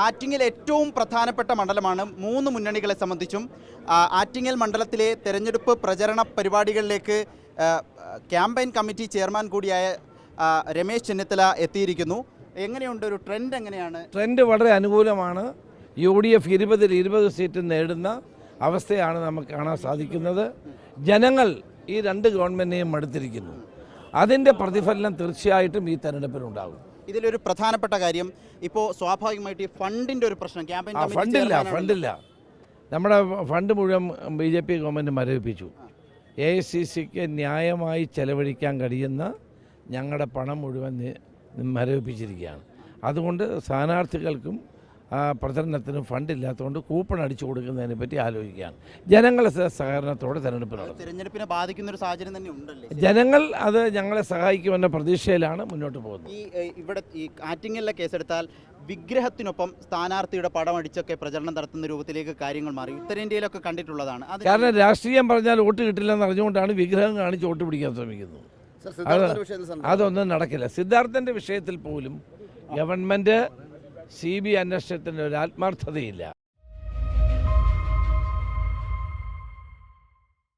ആറ്റിങ്ങൽ ഏറ്റവും പ്രധാനപ്പെട്ട മണ്ഡലമാണ്. 3 മുന്നണികളെ സംബന്ധിച്ചും ആറ്റിങ്ങൽ മണ്ഡലത്തിലെ തെരഞ്ഞെടുപ്പ് പ്രചരണ പരിപാടികളിലേക്ക് ക്യാമ്പയിൻ കമ്മിറ്റി ചെയർമാൻ കൂടിയായ രമേശ് ചെന്നിത്തല എത്തിയിരിക്കുന്നു. എങ്ങനെയുണ്ട് ഒരു ട്രെൻഡ്? എങ്ങനെയാണ് ട്രെൻഡ്? വളരെ അനുകൂലമാണ്. UDF 20 സീറ്റ് നേടുന്ന അവസ്ഥയാണ് നമുക്ക് കാണാൻ സാധിക്കുന്നത്. ജനങ്ങൾ ഈ 2 ഗവൺമെൻറ്റിനെയും മടുത്തിരിക്കുന്നു. അതിൻ്റെ പ്രതിഫലനം തീർച്ചയായിട്ടും ഈ തെരഞ്ഞെടുപ്പിനുണ്ടാകും. ഇതിലൊരു പ്രധാനപ്പെട്ട കാര്യം, ഇപ്പോൾ സ്വാഭാവികമായിട്ട് ഈ ഫണ്ടിൻ്റെ ഒരു പ്രശ്നം. ക്യാമ്പയിൻ ഫണ്ടില്ല. നമ്മുടെ ഫണ്ട് മുഴുവൻ BJP ഗവൺമെൻറ് മരവിപ്പിച്ചു. AICCക്ക് ന്യായമായി ചെലവഴിക്കാൻ കഴിയുന്ന ഞങ്ങളുടെ പണം മുഴുവൻ മരവിപ്പിച്ചിരിക്കുകയാണ്. അതുകൊണ്ട് സ്ഥാനാർത്ഥികൾക്കും പ്രചരണത്തിനും ഫണ്ടില്ലാത്തതുകൊണ്ട് കൂപ്പൺ അടിച്ചു കൊടുക്കുന്നതിനെ പറ്റി ആലോചിക്കുകയാണ്. ജനങ്ങളെ സഹകരണത്തോടെ തെരഞ്ഞെടുപ്പിനെ ബാധിക്കുന്ന ഒരു സാഹചര്യം തന്നെ ഉണ്ടല്ലേ? ജനങ്ങൾ അത് ഞങ്ങളെ സഹായിക്കുമെന്ന പ്രതീക്ഷയിലാണ് മുന്നോട്ട് പോകുന്നത്. ഇവിടെ ഈ ആറ്റിങ്ങലിലെ കേസെടുത്താൽ വിഗ്രഹത്തിനൊപ്പം സ്ഥാനാർത്ഥിയുടെ പടം അടിച്ചൊക്കെ പ്രചരണം നടത്തുന്ന രൂപത്തിലേക്ക് കാര്യങ്ങൾ മാറി. ഉത്തരേന്ത്യയിലൊക്കെ കണ്ടിട്ടുള്ളതാണ്. കാരണം രാഷ്ട്രീയം പറഞ്ഞാൽ വോട്ട് കിട്ടില്ലെന്ന് അറിഞ്ഞുകൊണ്ടാണ് വിഗ്രഹം കാണിച്ച് വോട്ട് പിടിക്കാൻ ശ്രമിക്കുന്നത്. അതൊന്നും നടക്കില്ല. സിദ്ധാർത്ഥൻ്റെ വിഷയത്തിൽ പോലും ഗവൺമെൻറ് CBI അന്വേഷണത്തിൻ്റെ ഒരു ആത്മാർത്ഥതയില്ല.